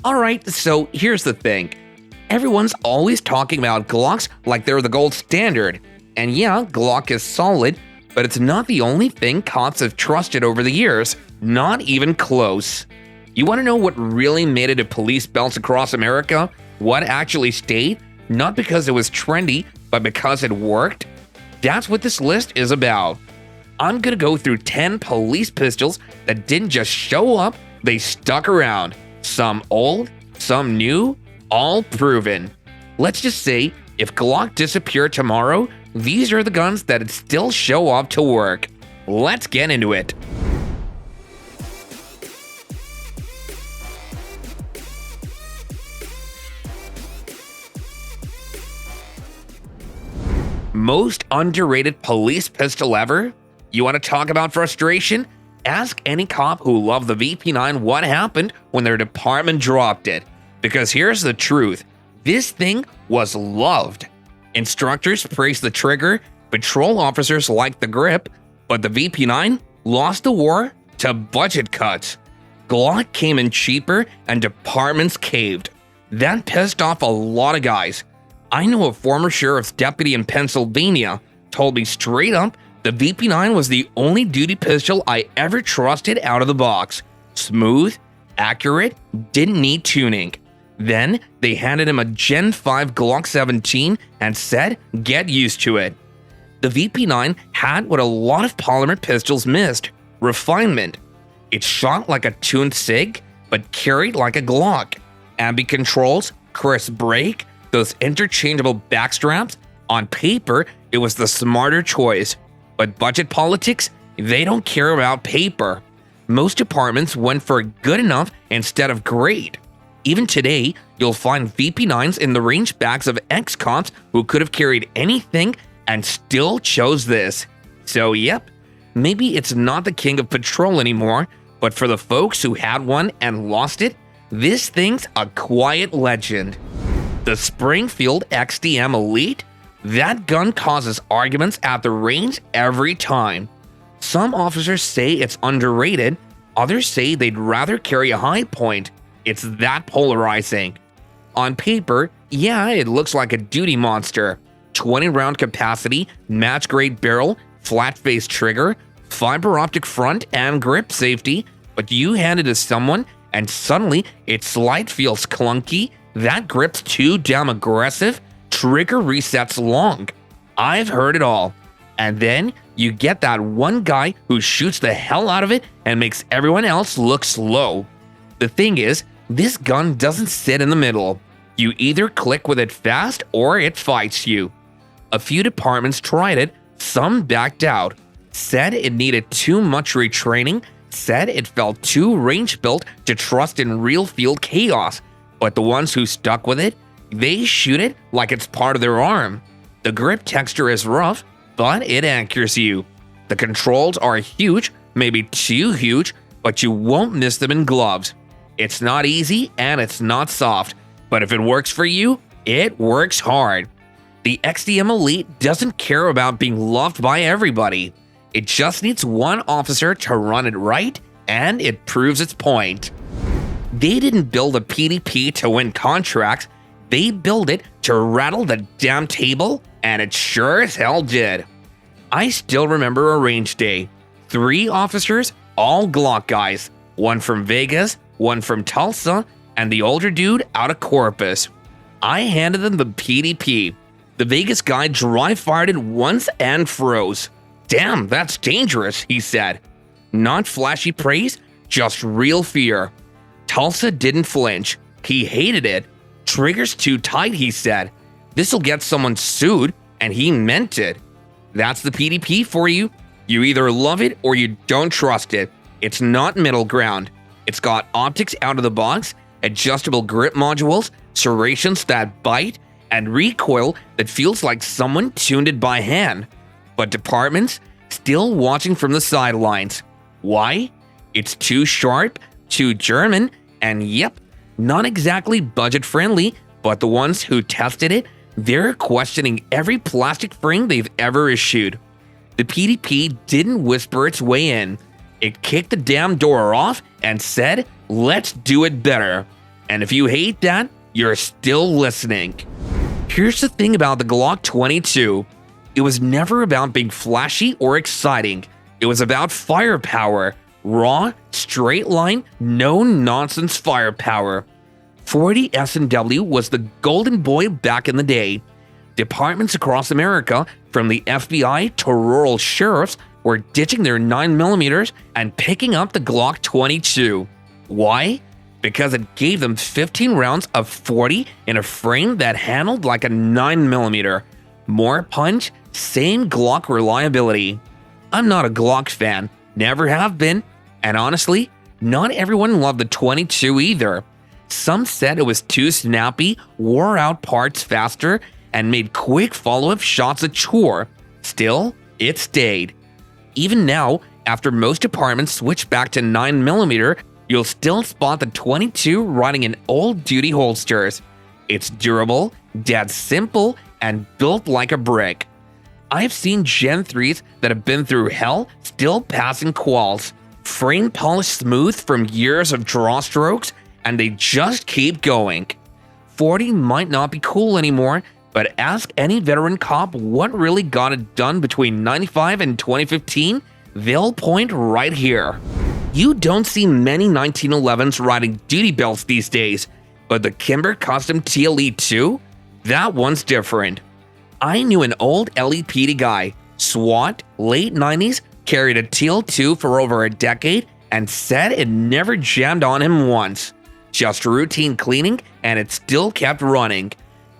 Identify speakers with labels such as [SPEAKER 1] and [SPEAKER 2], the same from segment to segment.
[SPEAKER 1] Alright, so here's the thing. Everyone's always talking about Glocks like they're the gold standard. And yeah, Glock is solid, but it's not the only thing cops have trusted over the years. Not even close. You want to know what really made it to police belts across America? What actually stayed? Not because it was trendy, but because it worked? That's what this list is about. I'm gonna go through 10 police pistols that didn't just show up, they stuck around. Some old, some new, all proven. Let's just say, if Glock disappeared tomorrow, these are the guns that'd still show up to work. Let's get into it. Most underrated police pistol ever? You want to talk about frustration? Ask any cop who loved the VP9 what happened when their department dropped it. Because here's the truth, this thing was loved. Instructors praised the trigger, patrol officers liked the grip, but the VP9 lost the war to budget cuts. Glock came in cheaper and departments caved. That pissed off a lot of guys. I know a former sheriff's deputy in Pennsylvania told me straight up the VP9 was the only duty pistol I ever trusted out of the box. Smooth, accurate, didn't need tuning. Then they handed him a Gen 5 Glock 17 and said, get used to it. The VP9 had what a lot of polymer pistols missed, refinement. It shot like a tuned Sig, but carried like a Glock. Ambi controls, crisp brake, those interchangeable backstraps. On paper, it was the smarter choice. But budget politics, they don't care about paper. Most departments went for good enough instead of great. Even today, you'll find VP9s in the range backs of ex-cops who could have carried anything and still chose this. So yep, maybe it's not the king of patrol anymore, but for the folks who had one and lost it, this thing's a quiet legend. The Springfield XDM Elite? That gun causes arguments at the range every time. Some officers say it's underrated, others say they'd rather carry a high point. It's that polarizing. On paper, yeah, it looks like a duty monster. 20-round capacity, match-grade barrel, flat-face trigger, fiber optic front and grip safety, but you hand it to someone and suddenly its slide feels clunky, that grip's too damn aggressive, trigger resets long. I've heard it all. And then you get that one guy who shoots the hell out of it and makes everyone else look slow. The thing is, this gun doesn't sit in the middle. You either click with it fast or it fights you. A few departments tried it, some backed out, said it needed too much retraining, said it felt too range-built to trust in real field chaos. But the ones who stuck with it, they shoot it like it's part of their arm. The grip texture is rough, but it anchors you. The controls are huge, maybe too huge, but you won't miss them in gloves. It's not easy and it's not soft, but if it works for you, it works hard. The XDM Elite doesn't care about being loved by everybody. It just needs one officer to run it right, and it proves its point. They didn't build a PDP to win contracts, they built it to rattle the damn table, and it sure as hell did. I still remember a range day. 3 officers, all Glock guys. One from Vegas, one from Tulsa, and the older dude out of Corpus. I handed them the PDP. The Vegas guy dry fired it once and froze. Damn, that's dangerous, he said. Not flashy praise, just real fear. Tulsa didn't flinch. He hated it. Trigger's too tight, he said. This'll get someone sued, and he meant it. That's the PDP for you. You either love it or you don't trust it. It's not middle ground. It's got optics out of the box, adjustable grip modules, serrations that bite, and recoil that feels like someone tuned it by hand. But departments still watching from the sidelines. Why? It's too sharp, too German, and yep, not exactly budget friendly, but the ones who tested it, they're questioning every plastic frame they've ever issued. The PDP didn't whisper its way in. It kicked the damn door off and said, let's do it better. And if you hate that, you're still listening. Here's the thing about the Glock 22. It was never about being flashy or exciting. It was about firepower. Raw, straight line, no nonsense firepower. 40 S&W was the golden boy back in the day. Departments across America, from the FBI to rural sheriffs, were ditching their 9mm and picking up the Glock 22. Why? Because it gave them 15 rounds of 40 in a frame that handled like a 9mm. More punch, same Glock reliability. I'm not a Glock fan, never have been, and honestly, not everyone loved the 22 either. Some said it was too snappy, wore out parts faster, and made quick follow-up shots a chore. Still, it stayed. Even now, after most departments switch back to 9mm, you'll still spot the 22 riding in old-duty holsters. It's durable, dead simple, and built like a brick. I've seen Gen 3s that have been through hell still passing quals. Frame polished smooth from years of draw strokes, and they just keep going. 40 might not be cool anymore, but ask any veteran cop what really got it done between 95 and 2015, they'll point right here. You don't see many 1911s riding duty belts these days, but the Kimber Custom TLE II? That one's different. I knew an old LEPD guy, SWAT, late 90s, carried a TL2 for over a decade and said it never jammed on him once. Just routine cleaning and it still kept running.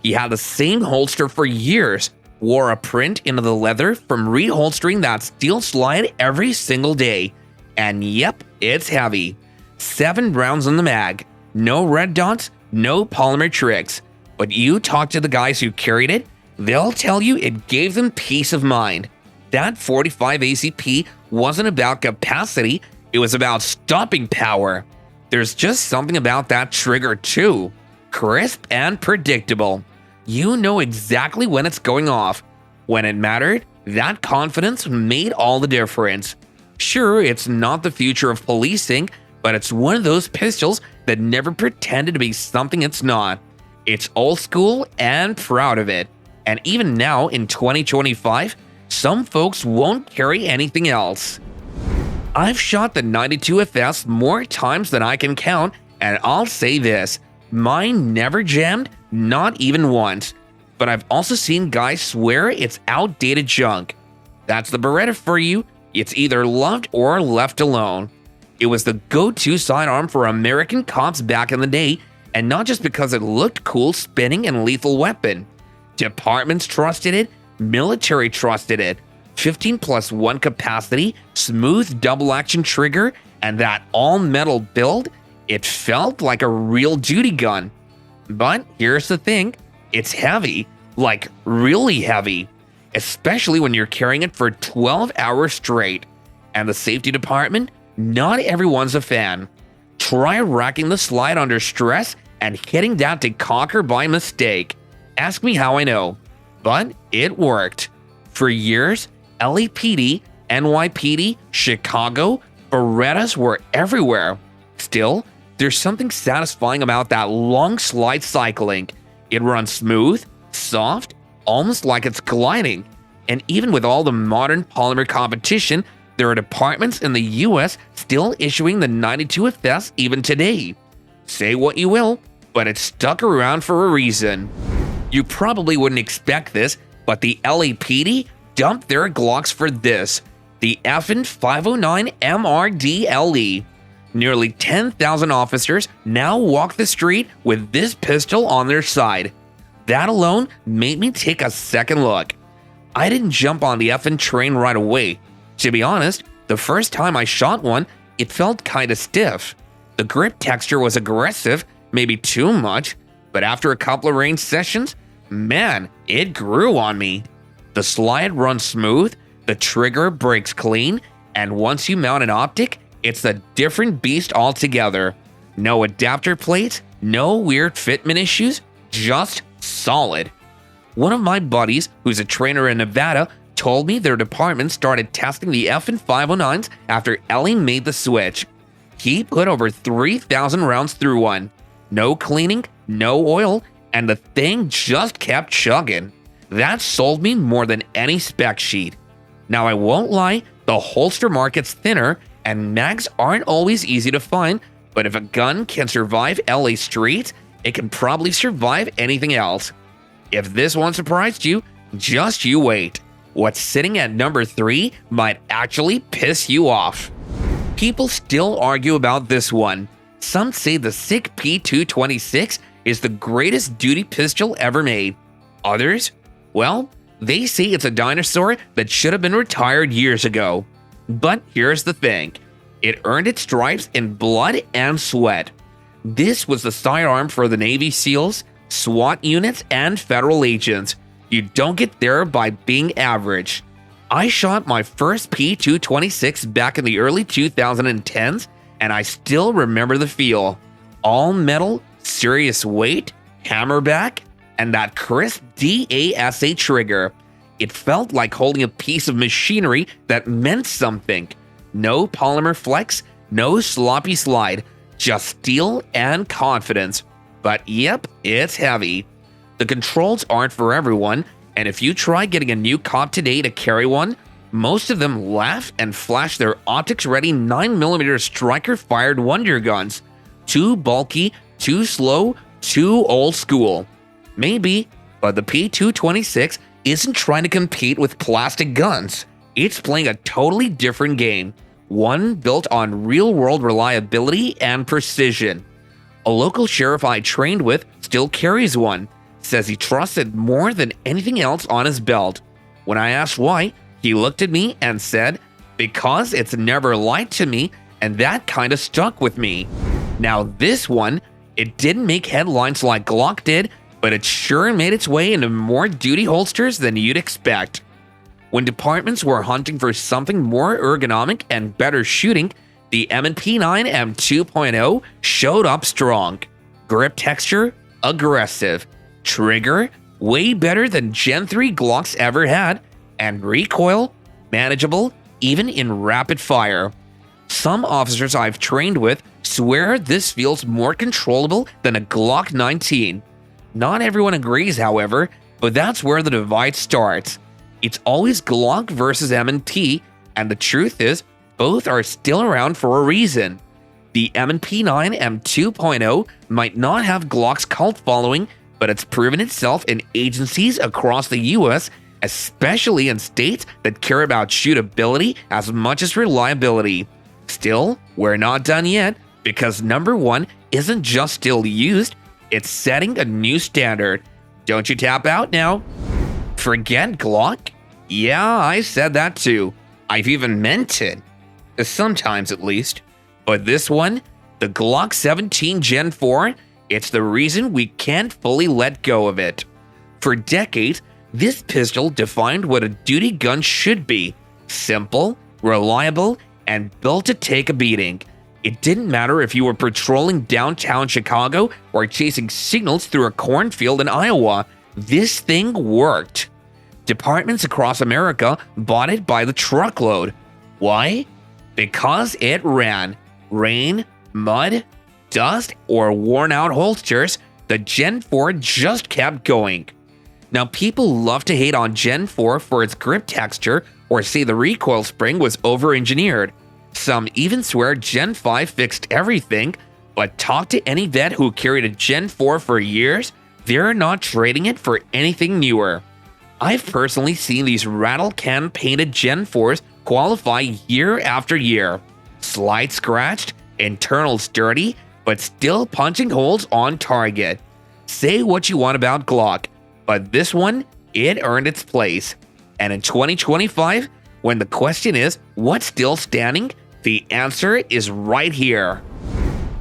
[SPEAKER 1] He had the same holster for years, wore a print into the leather from reholstering that steel slide every single day. And yep, it's heavy. 7 rounds in the mag, no red dots, no polymer tricks. But you talk to the guys who carried it, they'll tell you it gave them peace of mind. That 45 ACP wasn't about capacity, it was about stopping power. There's just something about that trigger too. Crisp and predictable. You know exactly when it's going off. When it mattered, that confidence made all the difference. Sure, it's not the future of policing, but it's one of those pistols that never pretended to be something it's not. It's old school and proud of it. And even now in 2025, some folks won't carry anything else. I've shot the 92 FS more times than I can count, and I'll say this, mine never jammed, not even once. But I've also seen guys swear it's outdated junk. That's the Beretta for you. It's either loved or left alone. It was the go-to sidearm for American cops back in the day, and not just because it looked cool spinning and lethal weapon. Departments trusted it, military trusted it. 15+1 capacity, smooth double-action trigger, and that all-metal build, it felt like a real duty gun. But here's the thing, it's heavy, like really heavy, especially when you're carrying it for 12 hours straight. And the safety department, not everyone's a fan. Try racking the slide under stress and hitting that decocker by mistake. Ask me how I know, but it worked. For years, LAPD, NYPD, Chicago, Berettas were everywhere. Still, there's something satisfying about that long slide cycling. It runs smooth, soft, almost like it's gliding. And even with all the modern polymer competition, there are departments in the US still issuing the 92 FS even today. Say what you will, but it's stuck around for a reason. You probably wouldn't expect this, but the LAPD dumped their Glocks for this, the effing 509 MRD-LE. Nearly 10,000 officers now walk the street with this pistol on their side. That alone made me take a second look. I didn't jump on the effing train right away. To be honest, the first time I shot one, it felt kinda stiff. The grip texture was aggressive, maybe too much, but after a couple of range sessions, man, it grew on me. The slide runs smooth, the trigger breaks clean, and once you mount an optic, it's a different beast altogether. No adapter plates, no weird fitment issues, just solid. One of my buddies, who's a trainer in Nevada, told me their department started testing the effing 509s after LE made the switch. He put over 3,000 rounds through one. no cleaning, no oil, and the thing just kept chugging. That sold me more than any spec sheet. Now I won't lie, the holster market's thinner and mags aren't always easy to find, but if a gun can survive LA streets, it can probably survive anything else. If this one surprised you, just you wait. What's sitting at number 3 might actually piss you off. People still argue about this one. Some say the Sig P226 is the greatest duty pistol ever made. Others? Well, they say it's a dinosaur that should have been retired years ago. But here's the thing. It earned its stripes in blood and sweat. This was the sidearm for the Navy SEALs, SWAT units, and federal agents. You don't get there by being average. I shot my first P226 back in the early 2010s, and I still remember the feel. All metal, serious weight, hammerback, and that crisp DASA trigger. It felt like holding a piece of machinery that meant something. No polymer flex, no sloppy slide, just steel and confidence. But yep, it's heavy. The controls aren't for everyone, and if you try getting a new cop today to carry one, most of them laugh and flash their optics-ready 9mm striker-fired wonder guns. Too bulky, too slow, too old school. Maybe, but the P226 isn't trying to compete with plastic guns. It's playing a totally different game, one built on real-world reliability and precision. A local sheriff I trained with still carries one, says he trusts it more than anything else on his belt. When I asked why, he looked at me and said, "Because it's never lied to me, and that kinda stuck with me." Now this one, it didn't make headlines like Glock did, but it sure made its way into more duty holsters than you'd expect. When departments were hunting for something more ergonomic and better shooting, the M&P9 M2.0 showed up strong. Grip texture, aggressive. Trigger, way better than Gen 3 Glocks ever had. And recoil, manageable, even in rapid fire. Some officers I've trained with swear this feels more controllable than a Glock 19. Not everyone agrees, however, but that's where the divide starts. It's always Glock versus M&P, and the truth is, both are still around for a reason. The M&P9 M2.0 might not have Glock's cult following, but it's proven itself in agencies across the US, especially in states that care about shootability as much as reliability. Still, we're not done yet, because number 1 isn't just still used, it's setting a new standard. Don't you tap out now. Forget Glock? Yeah, I said that too. I've even meant it. Sometimes at least. But this one, the Glock 17 Gen 4, it's the reason we can't fully let go of it. For decades, this pistol defined what a duty gun should be. Simple, reliable, and built to take a beating. It didn't matter if you were patrolling downtown Chicago or chasing signals through a cornfield in Iowa. This thing worked. Departments across America bought it by the truckload. Why? Because it ran. Rain, mud, dust, or worn-out holsters, the Gen 4 just kept going. Now, people love to hate on Gen 4 for its grip texture or say the recoil spring was over-engineered. Some even swear Gen 5 fixed everything, but talk to any vet who carried a Gen 4 for years, they're not trading it for anything newer. I've personally seen these rattle can painted Gen 4s qualify year after year. Slide scratched, internals dirty, but still punching holes on target. Say what you want about Glock, but this one, it earned its place. And in 2025, when the question is, what's still standing? The answer is right here.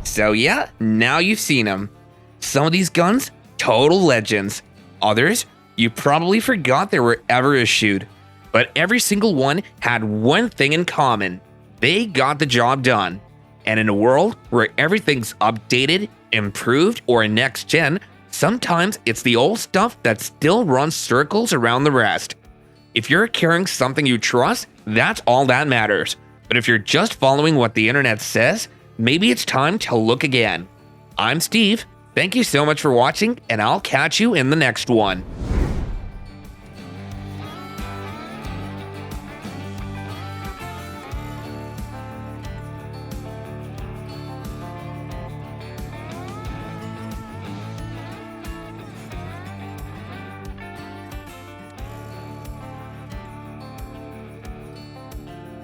[SPEAKER 1] So yeah, now you've seen them. Some of these guns, total legends. Others, you probably forgot they were ever issued. But every single one had one thing in common. They got the job done. And in a world where everything's updated, improved, or next gen, sometimes it's the old stuff that still runs circles around the rest. If you're carrying something you trust, that's all that matters. But if you're just following what the internet says, maybe it's time to look again. I'm Steve, Thank you so much for watching, and I'll catch you in the next one.